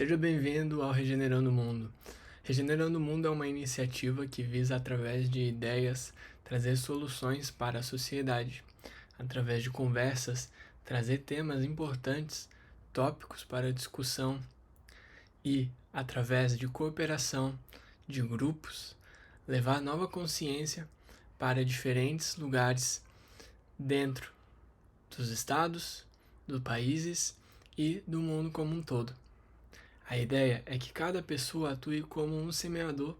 Seja bem-vindo ao Regenerando o Mundo. Regenerando o Mundo é uma iniciativa que visa, através de ideias, trazer soluções para a sociedade. Através de conversas, trazer temas importantes, tópicos para discussão e, através de cooperação, de grupos, levar nova consciência para diferentes lugares dentro dos estados, dos países e do mundo como um todo. A ideia é que cada pessoa atue como um semeador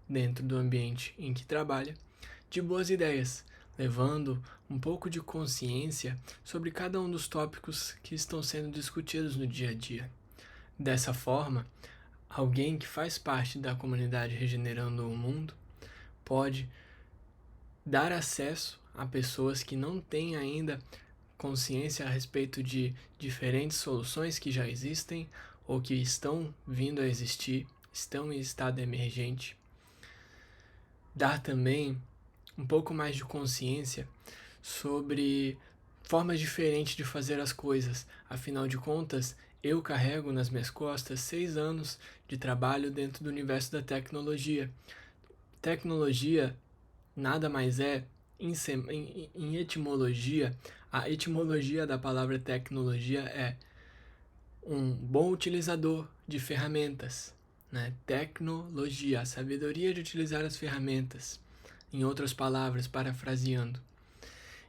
dentro do ambiente em que trabalha, de boas ideias, levando um pouco de consciência sobre cada um dos tópicos que estão sendo discutidos no dia a dia. Dessa forma, alguém que faz parte da comunidade Regenerando o Mundo pode dar acesso a pessoas que não têm ainda consciência a respeito de diferentes soluções que já existem ou que estão vindo a existir, estão em estado emergente. Dar também um pouco mais de consciência sobre formas diferentes de fazer as coisas. Afinal de contas, eu carrego nas minhas costas 6 anos de trabalho dentro do universo da tecnologia. Tecnologia nada mais é, em etimologia, a etimologia da palavra tecnologia é um bom utilizador de ferramentas, né? Tecnologia, a sabedoria de utilizar as ferramentas. Em outras palavras, parafraseando.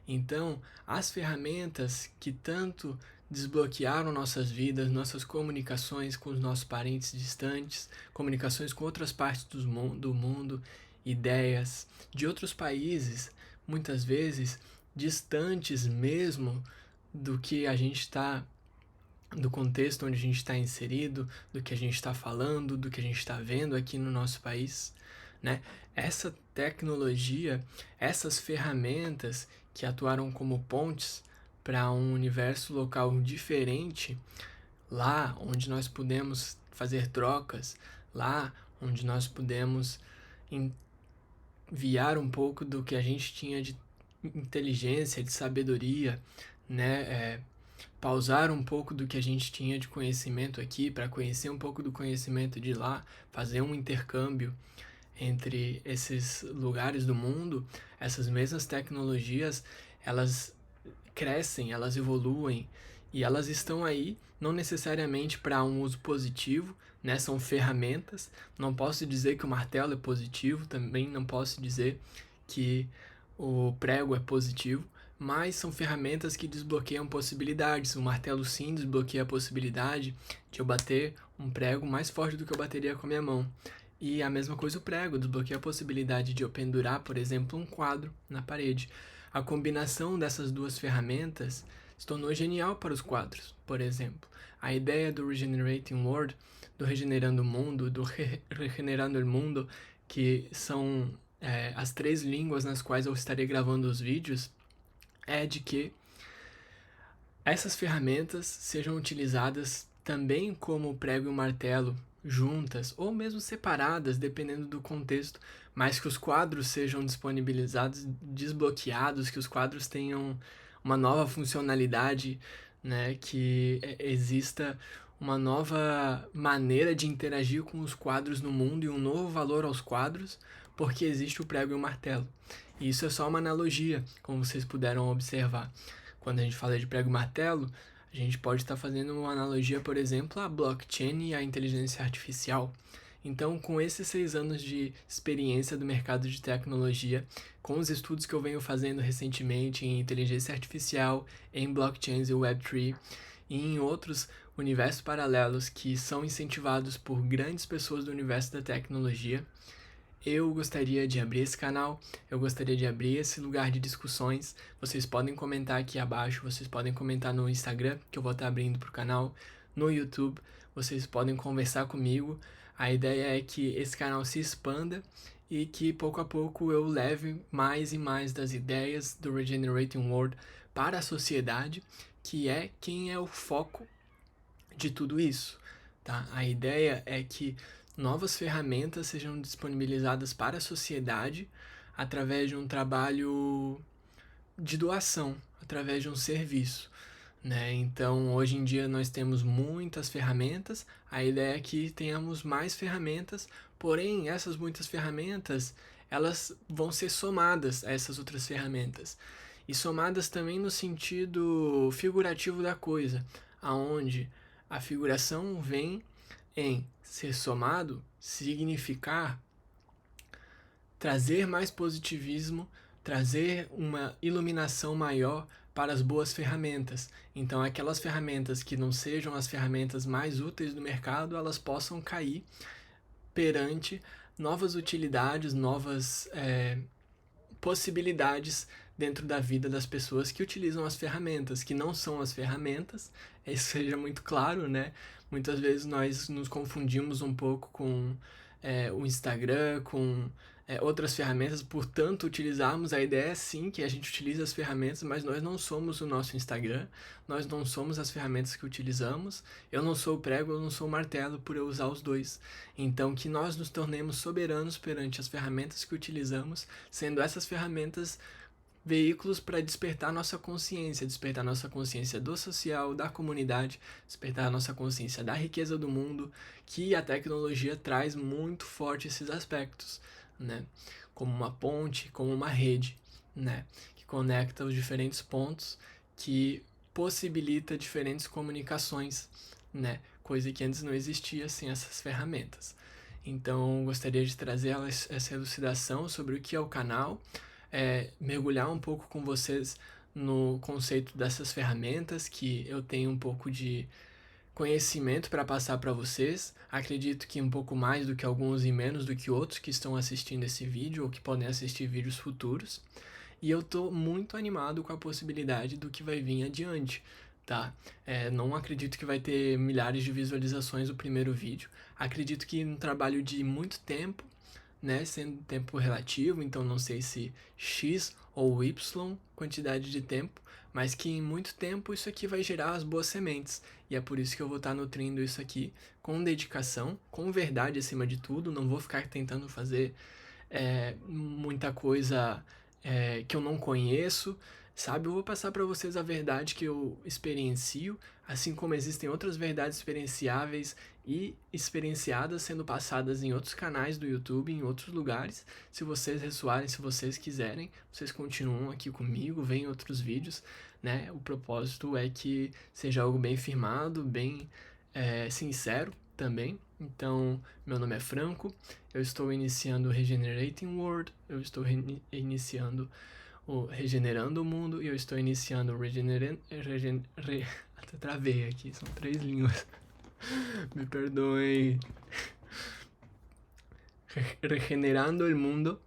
Então, as ferramentas que tanto desbloquearam nossas vidas, nossas comunicações com os nossos parentes distantes, comunicações com outras partes do mundo, ideias de outros países, muitas vezes distantes mesmo do que a gente está, do contexto onde a gente está inserido, do que a gente está falando, do que a gente está vendo aqui no nosso país, né? Essa tecnologia, essas ferramentas que atuaram como pontes para um universo local diferente, lá onde nós pudemos fazer trocas, lá onde nós pudemos enviar um pouco do que a gente tinha de inteligência, de sabedoria, né? Pausar um pouco do que a gente tinha de conhecimento aqui para conhecer um pouco do conhecimento de lá, fazer um intercâmbio entre esses lugares do mundo. Essas mesmas tecnologias, elas crescem, elas evoluem e elas estão aí não necessariamente para um uso positivo, né? São ferramentas. Não posso dizer que o martelo é positivo, também não posso dizer que o prego é positivo, mas são ferramentas que desbloqueiam possibilidades. O martelo sim desbloqueia a possibilidade de eu bater um prego mais forte do que eu bateria com a minha mão. E a mesma coisa o prego, desbloqueia a possibilidade de eu pendurar, por exemplo, um quadro na parede. A combinação dessas duas ferramentas se tornou genial para os quadros, por exemplo. A ideia do Regenerating World, do Regenerando o Mundo, do Regenerando o Mundo, que são as 3 línguas nas quais eu estarei gravando os vídeos, é de que essas ferramentas sejam utilizadas também como o prego e o martelo juntas ou mesmo separadas, dependendo do contexto, mas que os quadros sejam disponibilizados, desbloqueados, que os quadros tenham uma nova funcionalidade, né, que exista uma nova maneira de interagir com os quadros no mundo e um novo valor aos quadros, porque existe o prego e o martelo. E isso é só uma analogia, como vocês puderam observar. Quando a gente fala de prego e martelo, a gente pode estar fazendo uma analogia, por exemplo, à blockchain e à inteligência artificial. Então, com esses 6 anos de experiência do mercado de tecnologia, com os estudos que eu venho fazendo recentemente em inteligência artificial, em blockchains e Web3, e em outros universos paralelos que são incentivados por grandes pessoas do universo da tecnologia, eu gostaria de abrir esse canal, eu gostaria de abrir esse lugar de discussões. Vocês podem comentar aqui abaixo, vocês podem comentar no Instagram, que eu vou estar abrindo para o canal, no YouTube, vocês podem conversar comigo. A ideia é que esse canal se expanda e que pouco a pouco eu leve mais e mais das ideias do Regenerating World para a sociedade, que é quem é o foco de tudo isso, tá? A ideia é que novas ferramentas sejam disponibilizadas para a sociedade através de um trabalho de doação, através de um serviço, né? Então, hoje em dia nós temos muitas ferramentas, a ideia é que tenhamos mais ferramentas, porém, essas muitas ferramentas, elas vão ser somadas a essas outras ferramentas. E somadas também no sentido figurativo da coisa, aonde a figuração vem em ser somado, significar trazer mais positivismo, trazer uma iluminação maior para as boas ferramentas. Então, aquelas ferramentas que não sejam as ferramentas mais úteis do mercado, elas possam cair perante novas utilidades, novas possibilidades dentro da vida das pessoas que utilizam as ferramentas, que não são as ferramentas, isso seja muito claro, né? Muitas vezes nós nos confundimos um pouco com o Instagram, com outras ferramentas, portanto, utilizarmos a ideia sim que a gente utiliza as ferramentas, mas nós não somos o nosso Instagram, nós não somos as ferramentas que utilizamos, eu não sou o prego, eu não sou o martelo por eu usar os dois. Então, que nós nos tornemos soberanos perante as ferramentas que utilizamos, sendo essas ferramentas veículos para despertar nossa consciência do social, da comunidade, despertar nossa consciência da riqueza do mundo, que a tecnologia traz muito forte esses aspectos, né? Como uma ponte, como uma rede, né? Que conecta os diferentes pontos, que possibilita diferentes comunicações, né? Coisa que antes não existia sem essas ferramentas. Então, gostaria de trazer essa elucidação sobre o que é o canal, mergulhar um pouco com vocês no conceito dessas ferramentas, que eu tenho um pouco de conhecimento para passar para vocês. Acredito que um pouco mais do que alguns e menos do que outros que estão assistindo esse vídeo ou que podem assistir vídeos futuros. E eu tô muito animado com a possibilidade do que vai vir adiante, tá? Não acredito que vai ter milhares de visualizações o primeiro vídeo. Acredito que um trabalho de muito tempo, né, sendo tempo relativo, então não sei se X ou Y quantidade de tempo, mas que em muito tempo isso aqui vai gerar as boas sementes, e é por isso que eu vou estar nutrindo isso aqui com dedicação, com verdade acima de tudo, não vou ficar tentando fazer muita coisa que eu não conheço, sabe? Eu vou passar para vocês a verdade que eu experiencio, assim como existem outras verdades experienciáveis e experienciadas sendo passadas em outros canais do YouTube, em outros lugares. Se vocês ressoarem, se vocês quiserem, vocês continuam aqui comigo, veem outros vídeos, né? O propósito é que seja algo bem firmado, bem sincero também. Então, meu nome é Franco, eu estou iniciando o Regenerating World, eu estou iniciando o Regenerando o Mundo e eu estou iniciando o até travei aqui, são 3 línguas. Me perdoem. Regenerando o Mundo.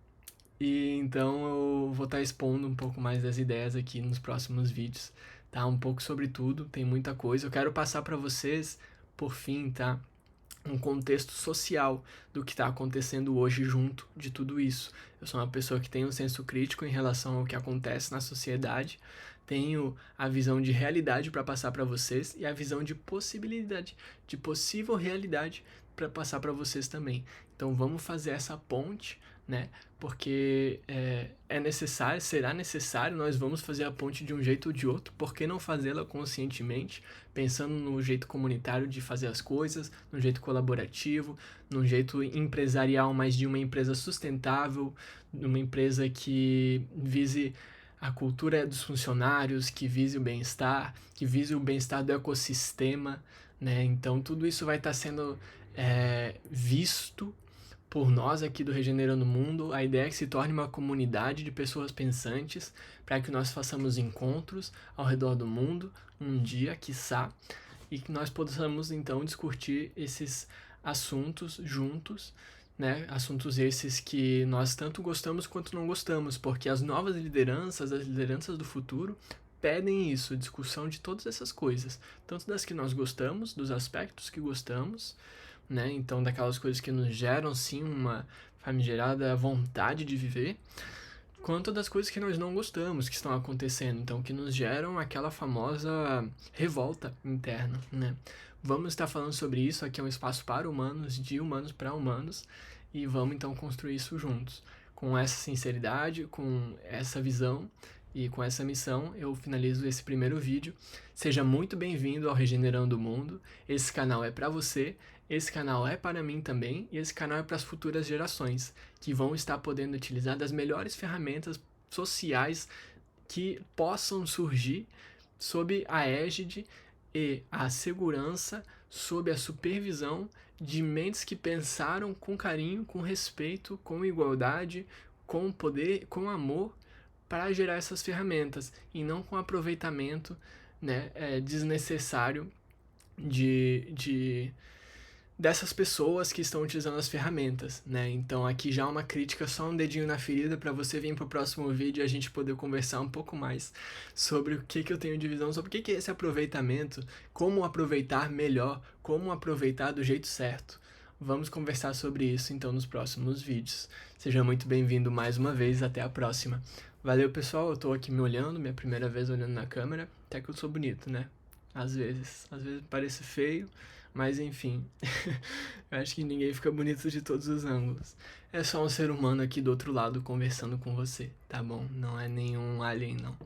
E então eu vou estar expondo um pouco mais das ideias aqui nos próximos vídeos, tá? Um pouco sobre tudo, tem muita coisa. Eu quero passar para vocês, por fim, tá? Um contexto social do que está acontecendo hoje junto de tudo isso. Eu sou uma pessoa que tem um senso crítico em relação ao que acontece na sociedade, tenho a visão de realidade para passar para vocês e a visão de possibilidade, de possível realidade para passar para vocês também. Então vamos fazer essa ponte, né? Porque é necessário, será necessário, nós vamos fazer a ponte de um jeito ou de outro, por que não fazê-la conscientemente, pensando no jeito comunitário de fazer as coisas, no jeito colaborativo, no jeito empresarial, mas de uma empresa sustentável, numa empresa que vise a cultura dos funcionários, que vise o bem-estar, que vise o bem-estar do ecossistema, né? Então tudo isso vai estar sendo visto por nós aqui do Regenerando o Mundo. A ideia é que se torne uma comunidade de pessoas pensantes para que nós façamos encontros ao redor do mundo, um dia, quiçá, e que nós possamos então discutir esses assuntos juntos, né? Assuntos esses que nós tanto gostamos quanto não gostamos, porque as novas lideranças, as lideranças do futuro, pedem isso, discussão de todas essas coisas, tanto das que nós gostamos, dos aspectos que gostamos, né? Então, daquelas coisas que nos geram, sim, uma famigerada vontade de viver, quanto das coisas que nós não gostamos que estão acontecendo, então, que nos geram aquela famosa revolta interna, né? Vamos estar falando sobre isso, aqui é um espaço para humanos, de humanos para humanos, e vamos, então, construir isso juntos, com essa sinceridade, com essa visão E com essa missão eu finalizo esse primeiro vídeo. Seja muito bem-vindo ao Regenerando o Mundo. Esse canal é para você, esse canal é para mim também, e esse canal é para as futuras gerações, que vão estar podendo utilizar das melhores ferramentas sociais que possam surgir sob a égide e a segurança, sob a supervisão de mentes que pensaram com carinho, com respeito, com igualdade, com poder, com amor, para gerar essas ferramentas, e não com aproveitamento, né, desnecessário dessas pessoas que estão utilizando as ferramentas, né? Então aqui já uma crítica, só um dedinho na ferida para você vir para o próximo vídeo e a gente poder conversar um pouco mais sobre o que eu tenho de visão, sobre o que é esse aproveitamento, como aproveitar melhor, como aproveitar do jeito certo. Vamos conversar sobre isso então nos próximos vídeos. Seja muito bem-vindo mais uma vez, até a próxima. Valeu, pessoal, eu tô aqui me olhando, minha primeira vez olhando na câmera, até que eu sou bonito, né? Às vezes parece feio, mas enfim, eu acho que ninguém fica bonito de todos os ângulos. É só um ser humano aqui do outro lado conversando com você, tá bom? Não é nenhum alien, não.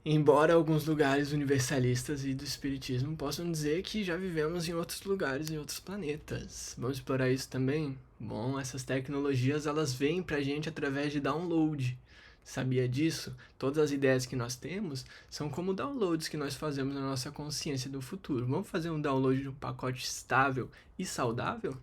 Embora alguns lugares universalistas e do espiritismo possam dizer que já vivemos em outros lugares, em outros planetas. Vamos explorar isso também? Bom, essas tecnologias elas vêm pra gente através de download. Sabia disso? Todas as ideias que nós temos são como downloads que nós fazemos na nossa consciência do futuro. Vamos fazer um download de um pacote estável e saudável?